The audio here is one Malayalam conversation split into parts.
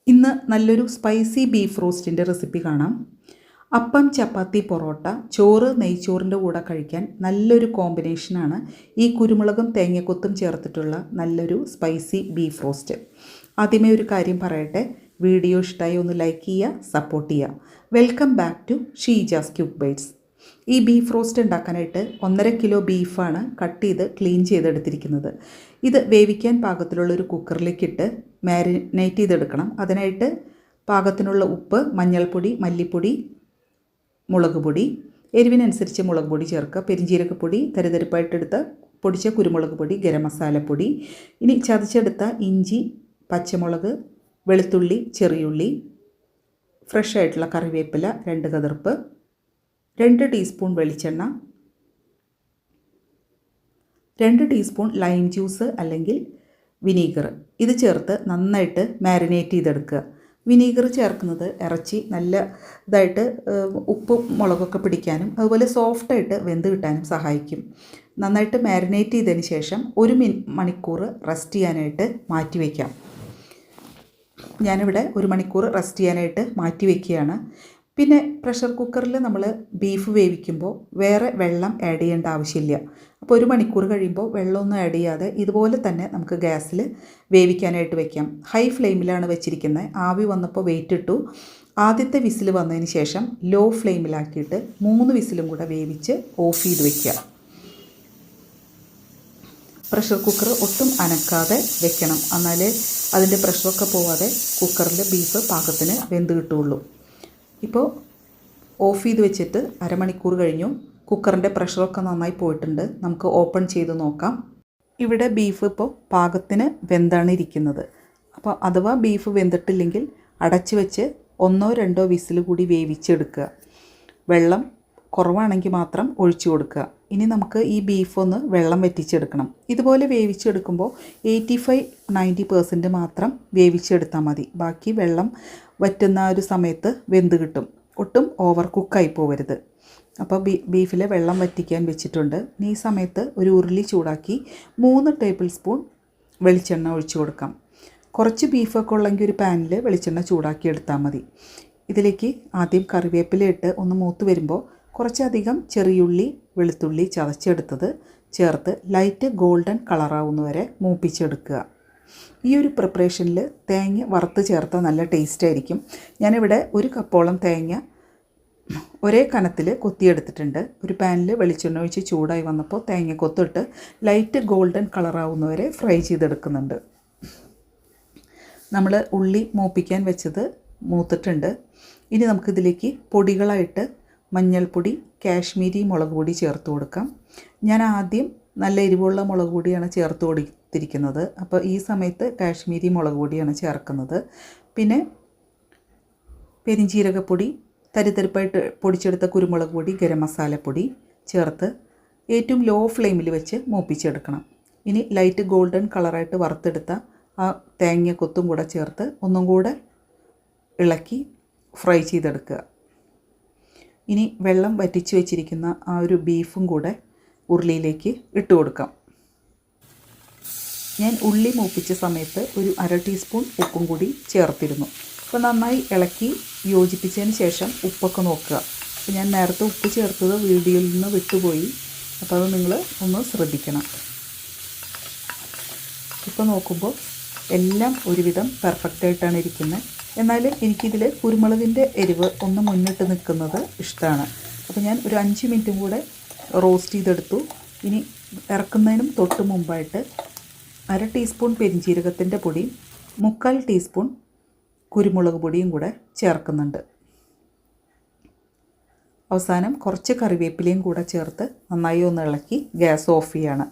ഇന്ന് നല്ലൊരു സ്പൈസി ബീഫ് റോസ്റ്റിൻ്റെ റെസിപ്പി കാണാം. അപ്പം, ചപ്പാത്തി, പൊറോട്ട, ചോറ്, നെയ്ച്ചോറിൻ്റെ കൂടെ കഴിക്കാൻ നല്ലൊരു കോമ്പിനേഷനാണ് ഈ കുരുമുളകും തേങ്ങക്കൊത്തും ചേർത്തിട്ടുള്ള നല്ലൊരു സ്പൈസി ബീഫ് റോസ്റ്റ്. ആദ്യമേ ഒരു കാര്യം പറയട്ടെ, വീഡിയോ ഇഷ്ടമായി ഒന്ന് ലൈക്ക് ചെയ്യുക, സപ്പോർട്ട് ചെയ്യുക. Welcome back to Sheeja's quick bites. ഈ ബീഫ് റോസ്റ്റ് ഉണ്ടാക്കാനായിട്ട് 1.5 കിലോ ബീഫാണ് കട്ട് ചെയ്ത് ക്ലീൻ ചെയ്തെടുത്തിരിക്കുന്നത്. ഇത് വേവിക്കാൻ പാകത്തിലുള്ളൊരു കുക്കറിലേക്കിട്ട് മാരിനേറ്റ് ചെയ്തെടുക്കണം. അതിനായിട്ട് പാകത്തിനുള്ള ഉപ്പ്, മഞ്ഞൾപ്പൊടി, മല്ലിപ്പൊടി, മുളക് പൊടി, എരിവിനനുസരിച്ച് മുളക് പൊടി ചേർക്കുക, പെരിഞ്ജീരകപ്പൊടി, തരിതരിപ്പായിട്ടെടുത്ത പൊടിച്ച കുരുമുളക് പൊടി, ഗരം മസാലപ്പൊടി, ഇനി ചതച്ചെടുത്ത ഇഞ്ചി, പച്ചമുളക്, വെളുത്തുള്ളി, ചെറിയുള്ളി, ഫ്രഷ് ആയിട്ടുള്ള കറിവേപ്പില, 2 കതിർപ്പ്, 2 ടീസ്പൂൺ വെളിച്ചെണ്ണ, 2 ടീസ്പൂൺ ലൈം ജ്യൂസ് അല്ലെങ്കിൽ വിനീഗർ, ഇത് ചേർത്ത് നന്നായിട്ട് മാരിനേറ്റ് ചെയ്തെടുക്കുക. വിനീഗർ ചേർക്കുന്നത് ഇറച്ചി നല്ല ഇതായിട്ട് ഉപ്പും മുളകൊക്കെ പിടിക്കാനും അതുപോലെ സോഫ്റ്റായിട്ട് വെന്ത് കിട്ടാനും സഹായിക്കും. നന്നായിട്ട് മാരിനേറ്റ് ചെയ്തതിന് ശേഷം 1 മണിക്കൂർ റെസ്റ്റ് ചെയ്യാനായിട്ട് മാറ്റി വയ്ക്കാം. ഞാനിവിടെ 1 മണിക്കൂർ റെസ്റ്റ് ചെയ്യാനായിട്ട് മാറ്റി വയ്ക്കുകയാണ്. പിന്നെ പ്രഷർ കുക്കറിൽ നമ്മൾ ബീഫ് വേവിക്കുമ്പോൾ വേറെ വെള്ളം ആഡ് ചെയ്യേണ്ട ആവശ്യമില്ല. അപ്പോൾ 1 മണിക്കൂർ കഴിയുമ്പോൾ വെള്ളമൊന്നും ആഡ് ചെയ്യാതെ ഇതുപോലെ തന്നെ നമുക്ക് ഗ്യാസിൽ വേവിക്കാനായിട്ട് വയ്ക്കാം. ഹൈ ഫ്ലെയിമിലാണ് വെച്ചിരിക്കുന്നത്. ആവി വന്നപ്പോൾ വെയിറ്റ് ഇട്ടു. ആദ്യത്തെ വിസിൽ വന്നതിന് ശേഷം ലോ ഫ്ലെയിമിലാക്കിയിട്ട് 3 വിസിലും കൂടെ വേവിച്ച് ഓഫ് ചെയ്ത് വയ്ക്കുക. പ്രഷർ കുക്കർ ഒട്ടും അനക്കാതെ വെക്കണം, എന്നാലേ അതിൻ്റെ പ്രഷറൊക്കെ പോവാതെ കുക്കറിൽ ബീഫ് പാകത്തിന് വെന്ത് കിട്ടുകയുള്ളൂ. ഇപ്പോൾ ഓഫ് ചെയ്ത് വെച്ചിട്ട് അരമണിക്കൂർ കഴിഞ്ഞു. കുക്കറിൻ്റെ പ്രഷറൊക്കെ നന്നായി പോയിട്ടുണ്ട്. നമുക്ക് ഓപ്പൺ ചെയ്ത് നോക്കാം. ഇവിടെ ബീഫ് ഇപ്പോൾ പാകത്തിന് വെന്താണ് ഇരിക്കുന്നത്. അപ്പോൾ അഥവാ ബീഫ് വെന്തിട്ടില്ലെങ്കിൽ അടച്ച് വെച്ച് 1-2 വിസിൽ കൂടി വേവിച്ചെടുക്കുക. വെള്ളം കുറവാണെങ്കിൽ മാത്രം ഒഴിച്ചു കൊടുക്കുക. ഇനി നമുക്ക് ഈ ബീഫ് ഒന്ന് വെള്ളം വറ്റിച്ചെടുക്കണം. ഇതുപോലെ വേവിച്ചെടുക്കുമ്പോൾ 85-90% മാത്രം വേവിച്ചെടുത്താൽ മതി. ബാക്കി വെള്ളം വറ്റുന്ന ഒരു സമയത്ത് വെന്ത് കിട്ടും. ഒട്ടും ഓവർ കുക്കായി പോകരുത്. അപ്പോൾ ബീഫിലെ വെള്ളം വറ്റിക്കാൻ വെച്ചിട്ടുണ്ട്. ഈ സമയത്ത് ഒരു ഉരുളി ചൂടാക്കി 3 ടേബിൾ സ്പൂൺ വെളിച്ചെണ്ണ ഒഴിച്ചു കൊടുക്കാം. കുറച്ച് ബീഫൊക്കെ ഉള്ളെങ്കിൽ ഒരു പാനിൽ വെളിച്ചെണ്ണ ചൂടാക്കി എടുത്താൽ മതി. ഇതിലേക്ക് ആദ്യം കറിവേപ്പില ഇട്ട് ഒന്ന് മൂത്ത് വരുമ്പോൾ കുറച്ചധികം ചെറിയുള്ളി, വെളുത്തുള്ളി ചതച്ചെടുത്തത് ചേർത്ത് ലൈറ്റ് ഗോൾഡൻ കളറാവുന്നവരെ മൂപ്പിച്ചെടുക്കുക. ഈ ഒരു പ്രിപ്പറേഷനിൽ തേങ്ങ വറുത്ത് ചേർത്താൽ നല്ല ടേസ്റ്റ് ആയിരിക്കും. ഞാനിവിടെ 1 കപ്പോളം തേങ്ങ ഒരേ കനത്തിൽ കൊത്തിയെടുത്തിട്ടുണ്ട്. ഒരു പാനിൽ വെളിച്ചെണ്ണ ഒഴിച്ച് ചൂടായി വന്നപ്പോൾ തേങ്ങ കൊത്തിട്ട് ലൈറ്റ് ഗോൾഡൻ കളറാവുന്നവരെ ഫ്രൈ ചെയ്തെടുക്കുന്നുണ്ട്. നമ്മൾ ഉള്ളി മൂപ്പിക്കാൻ വെച്ചത് മൂത്തിട്ടുണ്ട്. ഇനി നമുക്കിതിലേക്ക് പൊടികളായിട്ട് മഞ്ഞൾപ്പൊടി, കാശ്മീരി മുളക് പൊടി ചേർത്ത് കൊടുക്കാം. ഞാൻ ആദ്യം നല്ല എരിവുള്ള മുളക് പൊടിയാണ് ചേർത്ത് കൊടുത്തിരിക്കുന്നത്. അപ്പോൾ ഈ സമയത്ത് കാശ്മീരി മുളക് പൊടിയാണ് ചേർക്കുന്നത്. പിന്നെ പെരിഞ്ജീരകപ്പൊടി, തരിതരിപ്പായിട്ട് പൊടിച്ചെടുത്ത കുരുമുളക് പൊടി, ഗരം മസാലപ്പൊടി ചേർത്ത് ഏറ്റവും ലോ ഫ്ലെയിമിൽ വെച്ച് മൂപ്പിച്ചെടുക്കണം. ഇനി ലൈറ്റ് ഗോൾഡൻ കളറായിട്ട് വറുത്തെടുത്ത ആ തേങ്ങ കൊത്തും കൂടെ ചേർത്ത് ഒന്നും കൂടെ ഇളക്കി ഫ്രൈ ചെയ്തെടുക്കുക. ഇനി വെള്ളം വറ്റിച്ച് വെച്ചിരിക്കുന്ന ആ ഒരു ബീഫും കൂടെ ഉരുളിയിലേക്ക് ഇട്ട് കൊടുക്കാം. ഞാൻ ഉള്ളി മൂപ്പിച്ച സമയത്ത് ഒരു 1/2 ടീസ്പൂൺ ഉപ്പും കൂടി ചേർത്തിരുന്നു. അപ്പോൾ നന്നായി ഇളക്കി യോജിപ്പിച്ചതിന് ശേഷം ഉപ്പൊക്കെ നോക്കുക. അപ്പോൾ ഞാൻ നേരത്തെ ഉപ്പ് ചേർത്തത് വീഡിയോയിൽ നിന്ന് വിട്ടുപോയി. അപ്പോൾ അത് നിങ്ങൾ ഒന്ന് ശ്രദ്ധിക്കണം. ഇപ്പോൾ നോക്കുമ്പോൾ എല്ലാം ഒരുവിധം പെർഫെക്റ്റായിട്ടാണ് ഇരിക്കുന്നത്. എന്നാൽ എനിക്കിതിൽ കുരുമുളകിൻ്റെ എരിവ് ഒന്ന് മുന്നിട്ട് നിൽക്കുന്നത് ഇഷ്ടമാണ്. അപ്പോൾ ഞാൻ ഒരു 5 മിനിറ്റും കൂടെ റോസ്റ്റ് ചെയ്തെടുത്തു. ഇനി ഇറക്കുന്നതിനും തൊട്ട് മുമ്പായിട്ട് 1/2 ടീസ്പൂൺ പെരിഞ്ജീരകത്തിൻ്റെ പൊടിയും 3/4 ടീസ്പൂൺ കുരുമുളക് പൊടിയും കൂടെ ചേർക്കുന്നുണ്ട്. അവസാനം കുറച്ച് കറിവേപ്പിലയും കൂടെ ചേർത്ത് നന്നായി ഒന്ന് ഇളക്കി ഗ്യാസ് ഓഫ് ചെയ്യാണ്.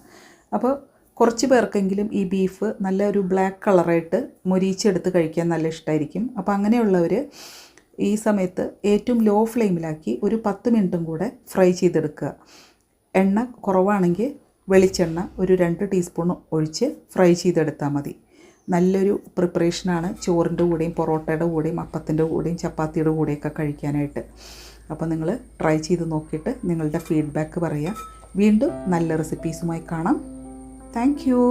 അപ്പോൾ കുറച്ച് പേർക്കെങ്കിലും ഈ ബീഫ് നല്ല ഒരു ബ്ലാക്ക് കളറായിട്ട് മൊരിച്ചെടുത്ത് കഴിക്കാൻ നല്ല ഇഷ്ടമായിരിക്കും. അപ്പോൾ അങ്ങനെയുള്ളവർ ഈ സമയത്ത് ഏറ്റവും ലോ ഫ്ലെയിമിലാക്കി ഒരു 10 മിനിറ്റും കൂടെ ഫ്രൈ ചെയ്തെടുക്കുക. എണ്ണ കുറവാണെങ്കിൽ വെളിച്ചെണ്ണ ഒരു 2 ടീസ്പൂൺ ഒഴിച്ച് ഫ്രൈ ചെയ്തെടുത്താൽ മതി. നല്ലൊരു പ്രിപ്പറേഷനാണ് ചോറിൻ്റെ കൂടെയും പൊറോട്ടയുടെ കൂടെയും അപ്പത്തിൻ്റെ കൂടെയും ചപ്പാത്തിയുടെ കൂടെയൊക്കെ കഴിക്കാനായിട്ട്. അപ്പോൾ നിങ്ങൾ ട്രൈ ചെയ്ത് നോക്കിയിട്ട് നിങ്ങളുടെ ഫീഡ്ബാക്ക് പറയുക. വീണ്ടും നല്ല റെസിപ്പീസുമായി കാണാം. Thank you.